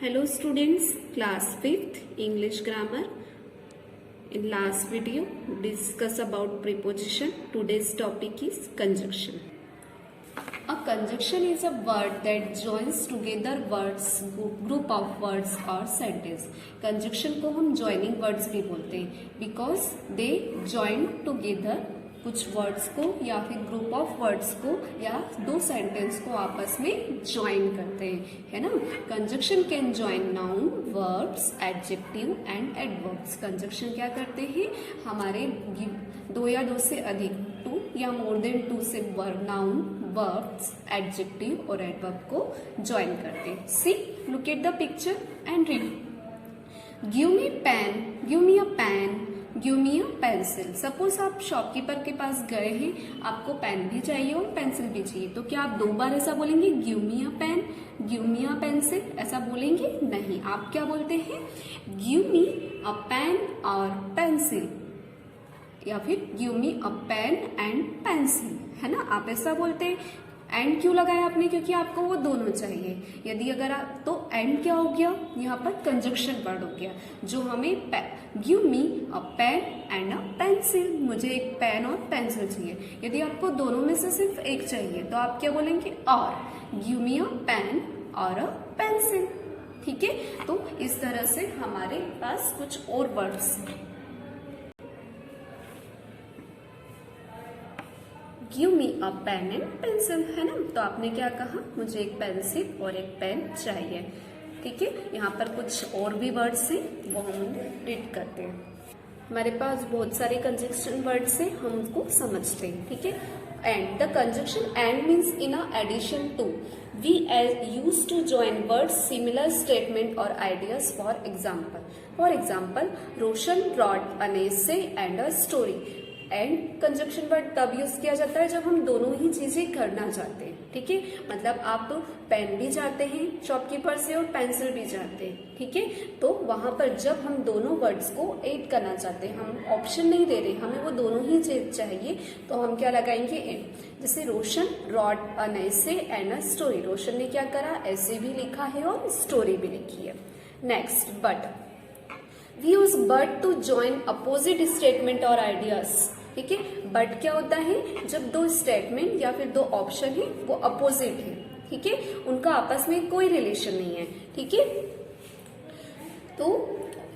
Hello students, class 5th English grammar. In last video discuss about preposition. Today's topic is conjunction. A conjunction is a word that joins together words, group of words or sentence. Conjunction को हम joining words भी बोलते हैं because they join together कुछ words को या फिर group of words को या दो सेंटेंस को आपस में ज्वाइन करते हैं, है ना. Conjunction can join noun, verbs, adjective and adverbs. Conjunction क्या करते हैं, हमारे दो या दो से अधिक, टू या मोर देन टू से नाउन, वर्ब्स, एडजेक्टिव और एडवर्ब को ज्वाइन करते हैं. See, look at the picture and read. Give me pen, give me a pen, give me a pencil. Suppose आप शॉपकीपर के पास गए हैं, आपको पेन भी चाहिए और पेंसिल भी चाहिए, तो क्या आप दो बार ऐसा बोलेंगे give me a pen, give me a pencil, ऐसा बोलेंगे? नहीं. आप क्या बोलते हैं, गिव मी अ पेन और पेंसिल, या फिर give me a pen and pencil, है ना. आप ऐसा बोलते हैं. एंड क्यों लगाया आपने, क्योंकि आपको वो दोनों चाहिए. यदि अगर आप, तो एंड क्या हो गया, यहाँ पर कंजक्शन वर्ड हो गया जो हमें give me a pen and a pencil, मुझे एक पेन और पेंसिल चाहिए. यदि आपको दोनों में से सिर्फ एक चाहिए तो आप क्या बोलेंगे, और गिव मी अ पेन और अ पेंसिल. ठीक है. तो इस तरह से हमारे पास कुछ और words give me a pen and pencil, है ना. तो आपने क्या कहा, मुझे एक पेंसिल और एक पेन चाहिए. ठीक है. यहाँ पर कुछ और भी वर्ड्स हैं, वो हम रीड करते हैं. हमारे पास बहुत सारे कंजक्शन वर्ड्स हैं, हम उनको समझते हैं. ठीक है. And, the conjunction and means in a addition to. We use to join words similar statement और ideas. For example Roshan brought an essay and a story. And conjunction word तब यूज किया जाता है जब हम दोनों ही चीजें करना चाहते हैं. ठीक है. मतलब आप पेन भी चाहते हैं शॉपकीपर से और पेंसिल भी चाहते हैं. ठीक है. तो वहां पर जब हम दोनों वर्ड्स को ऐड करना चाहते हैं, हम ऑप्शन नहीं दे रहे, हमें वो दोनों ही चीज चाहिए, तो हम क्या लगाएंगे, एंड. जैसे Roshan wrote an essay and a story. Roshan ने क्या करा, ऐसे भी लिखा है और स्टोरी भी लिखी है. Next, but. We use but to join opposite statement और आइडियाज. ठीक है. बट क्या होता है, जब दो स्टेटमेंट या फिर दो ऑप्शन है वो अपोजिट है. ठीक है. उनका आपस में कोई रिलेशन नहीं है. ठीक है. तो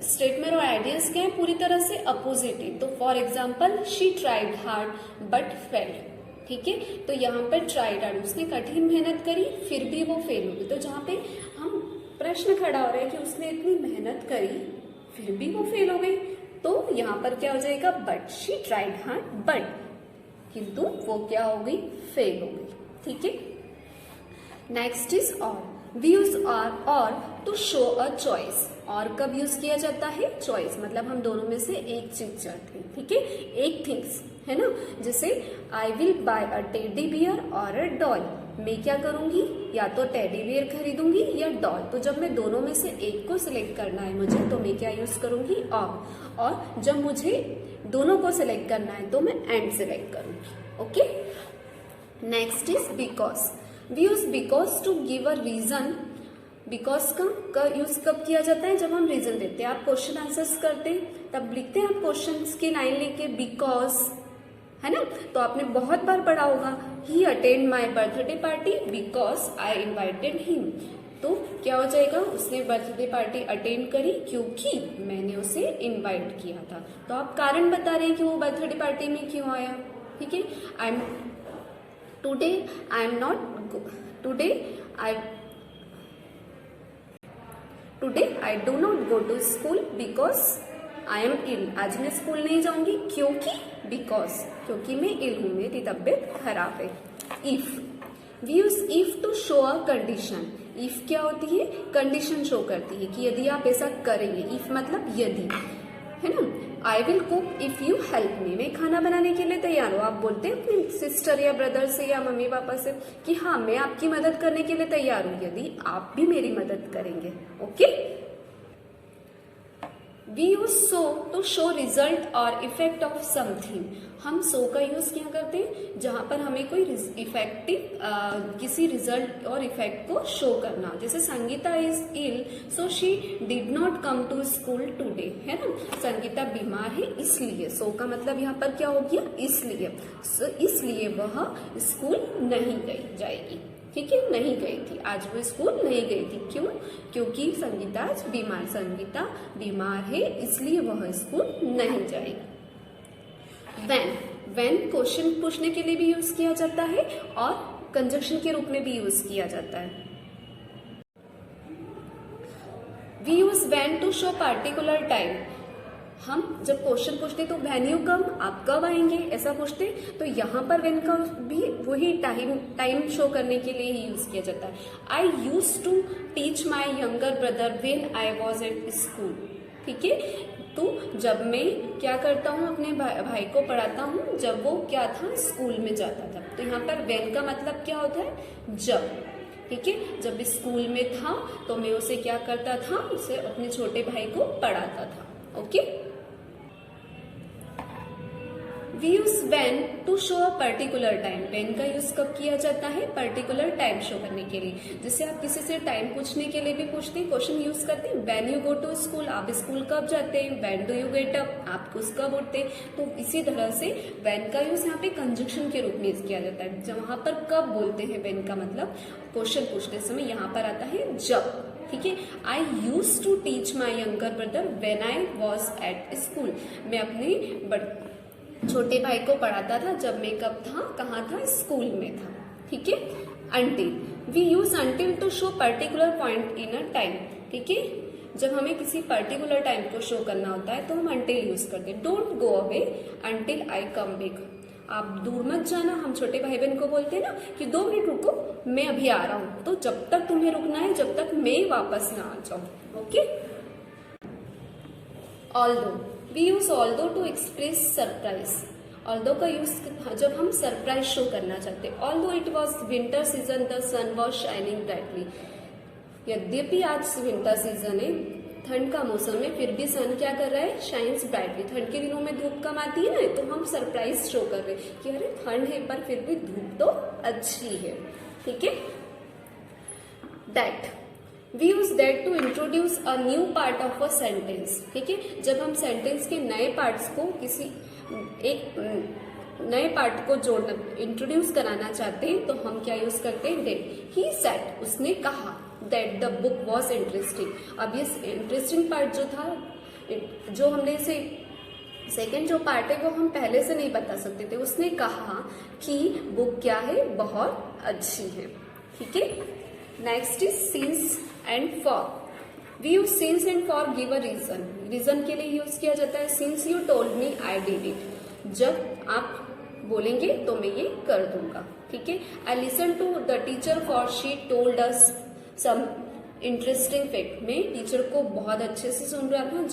स्टेटमेंट और आइडियाज क्या है, पूरी तरह से अपोजिट है. तो for example she tried hard but failed. ठीक है. तो यहाँ पर ट्राइड हार्ड, उसने कठिन मेहनत करी फिर भी वो फेल हो गई. तो जहाँ पे हम प्रश्न खड़ा हो रहा है कि उसने इतनी मेहनत करी फिर भी वो फेल हो गई, तो यहाँ पर क्या हो जाएगा, but. She tried hard but, किंतु वो क्या हो गई, फेल हो गई. ठीक है. नेक्स्ट इज और. वी यूज और टू शो अ चॉइस. और कब यूज किया जाता है, चॉइस, मतलब हम दोनों में से एक चीज चाहते हैं. ठीक है. एक थिंग्स, है ना. जैसे I will buy a teddy bear और अ डॉल. मैं क्या करूंगी, या तो टेडी बियर खरीदूंगी या डॉल. तो जब मैं दोनों में से एक को सिलेक्ट करना है मुझे, तो मैं क्या यूज करूंगी, और जब मुझे दोनों को सिलेक्ट करना है तो मैं एंड सिलेक्ट करूंगी. Okay. Next is because. We use because to give a reason. Because का यूज कब किया जाता है, जब हम रीजन देते हैं. आप क्वेश्चन आंसर्स करते हैं तब लिखते हैं आप क्वेश्चन की लाइन लेके बिकॉज, है ना. तो आपने बहुत बार पढ़ा होगा, he attend my birthday party because I invited him. तो क्या हो जाएगा, उसने बर्थडे पार्टी अटेंड करी क्योंकि मैंने उसे इनवाइट किया था. तो आप कारण बता रहे हैं कि वो बर्थडे पार्टी में क्यों आया. ठीक है. Today I do not go to school because I am ill. आज मैं स्कूल नहीं जाऊंगी क्योंकि, बिकॉज, क्योंकि मैं इल हूं, मेरी तबीयत खराब है. If. We use if to show a condition. If क्या होती है, कंडीशन शो करती है कि यदि आप ऐसा करेंगे. इफ मतलब यदि, है ना. I will cook if you help me. मैं खाना बनाने के लिए तैयार हूँ. आप बोलते हैं अपनी सिस्टर या ब्रदर से या मम्मी पापा से कि हाँ मैं आपकी मदद करने के लिए तैयार हूँ यदि आप भी मेरी मदद करेंगे. Okay. We use so to show result और इफेक्ट ऑफ समथिंग। हम सो का यूज क्या करते हैं जहां पर हमें कोई इफेक्टिव किसी रिजल्ट और इफेक्ट को शो करना। जैसे Sangeeta is ill so she did not come to school today, है ना, संगीता बीमार है इसलिए। सो का मतलब यहाँ पर क्या हो गया, इसलिए। इसलिए वह स्कूल नहीं गई जाएगी, ठीक है, नहीं गई थी, आज वो स्कूल नहीं गई थी। क्यों? क्योंकि संगीता आज बीमार, संगीता बीमार है इसलिए वह स्कूल नहीं जाएगी। when क्वेश्चन पूछने के लिए भी यूज किया जाता है और कंजक्शन के रूप में भी यूज किया जाता है। We use when to show particular time. हम जब क्वेश्चन पूछते तो व्हेन यू कम, आप कब आएंगे, ऐसा पूछते, तो यहाँ पर व्हेन का भी वही टाइम शो करने के लिए ही यूज किया जाता है। I use to teach my younger brother when I was at school, ठीक है। तो जब मैं क्या करता हूँ, अपने भाई को पढ़ाता हूँ जब वो क्या था, स्कूल में जाता था। तो यहाँ पर व्हेन का मतलब क्या होता है, जब, ठीक है। जब स्कूल में था तो मैं उसे क्या करता था, उसे अपने छोटे भाई को पढ़ाता था। Okay. We use when to show a particular time. when का यूज कब किया जाता है, पर्टिकुलर टाइम शो करने के लिए। जैसे आप किसी से टाइम पूछने के लिए भी पूछते हैं, क्वेश्चन यूज करते हैं when you go to school, आप स्कूल कब जाते हैं, when do you get up, आप कब उठते हैं। तो इसी तरह से when का यूज यहाँ पे कंजक्शन के रूप में किया जाता है। जहां पर कब बोलते हैं when का मतलब क्वेश्चन पूछते समय यहाँ पर आता है जब, ठीक है। I use to teach my younger brother when I was at school. मैं अपने छोटे भाई को पढ़ाता था जब मैं कब था, कहाँ था, स्कूल में था, ठीक है। Until, we use until to show particular point in a time, ठीक है। जब हमें किसी पर्टिकुलर टाइम को शो करना होता है तो हम अंटिल यूज करते हैं। Don't go away until I come back, आप दूर मत जाना। हम छोटे भाई बहन को बोलते हैं ना कि 2 मिनट रुको, मैं अभी आ रहा हूं। तो जब तक तुम्हें रुकना है, जब तक मैं वापस ना आ जाऊं। Okay. Although, we use although to express surprise. Although का यूज जब हम सरप्राइज शो करना चाहते हैं। Although it was winter season the sun was shining brightly. यद्यपि आज विंटर सीजन है, ठंड का मौसम है, फिर भी सन क्या कर रहा है, शाइन्स ब्राइटली। ठंड के दिनों में धूप कम आती है ना, तो हम सरप्राइज शो कर रहे हैं कि अरे ठंड है पर फिर भी धूप तो अच्छी है, ठीक है। That, we use that to introduce a new part of a sentence, ठीक है। जब हम सेंटेंस के नए पार्ट्स को किसी एक नए पार्ट को जोड़ना, इंट्रोड्यूस कराना चाहते हैं तो हम क्या यूज करते हैं, दैट। ही सेड, उसने कहा, that the book was interesting. अब ये इंटरेस्टिंग पार्ट जो था, जो हमने से सेकेंड जो पार्ट है वो हम पहले से नहीं बता सकते थे। उसने कहा कि बुक क्या है, बहुत अच्छी है, ठीक है। Next is since and for. We use since and for give a reason. Reason के लिए यूज किया जाता है। Since you told me I did it. जब आप बोलेंगे तो मैं ये कर दूंगा, ठीक है। I listen to the teacher for she told us some interesting fact. मैं टीचर को बहुत अच्छे से सुन रहा था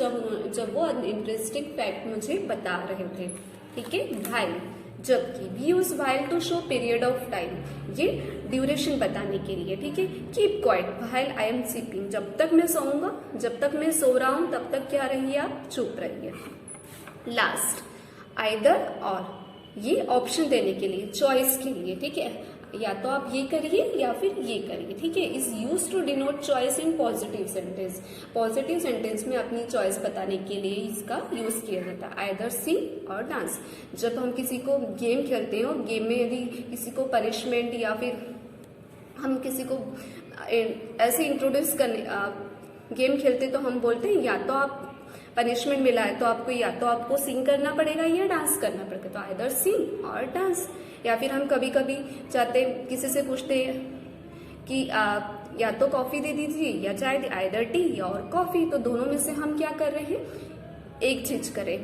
जब वो इंटरेस्टिंग फैक्ट मुझे बता रहे थे, ठीक है। व्हाइल, जबकि। We use while to show period of time, ये ड्यूरेशन बताने के लिए, ठीक है। Keep quiet while I am sleeping, जब तक मैं सोऊंगा, जब तक मैं सो रहा हूं तब तक क्या रहिए आप, चुप रहिए। लास्ट, आइदर और, ये ऑप्शन देने के लिए, चॉइस के लिए, ठीक है। या तो आप ये करिए या फिर ये करिए, ठीक है। Is use to denote choice in positive sentence. Positive sentence में अपनी चॉइस बताने के लिए इसका यूज किया जाता है। आइदर सिंग और डांस। जब हम किसी को गेम खेलते हैं और गेम में यदि किसी को पनिशमेंट या फिर हम किसी को ऐसे इंट्रोड्यूस करने गेम खेलते तो हम बोलते हैं या तो आप पनिशमेंट मिला है तो आपको या तो आपको सिंग करना पड़ेगा या डांस करना पड़ेगा। तो आइदर सिंग और डांस। या फिर हम कभी कभी चाहते किसी से पूछते हैं कि या तो कॉफी दे दीजिए या चाय, आइदर टी और कॉफी। तो दोनों में से हम क्या कर रहे हैं, एक चीज करें।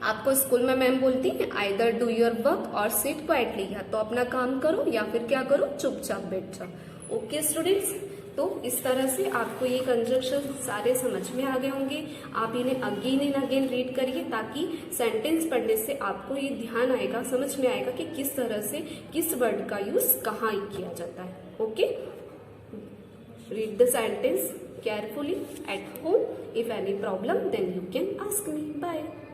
आपको स्कूल में मैम बोलती है आइदर डू योर वर्क और सिट क्वाइटली, या तो अपना काम करो या फिर क्या करो, चुपचाप बैठ जाओ। ओके स्टूडेंट्स, तो इस तरह से आपको ये कंजक्शन सारे समझ में आ गए होंगे। आप इन्हें अगेन एंड अगेन रीड करिए ताकि सेंटेंस पढ़ने से आपको ये ध्यान आएगा, समझ में आएगा कि किस तरह से किस वर्ड का यूज कहाँ किया जाता है। Okay, read the sentence carefully at home. If any problem, then you can ask me. Bye.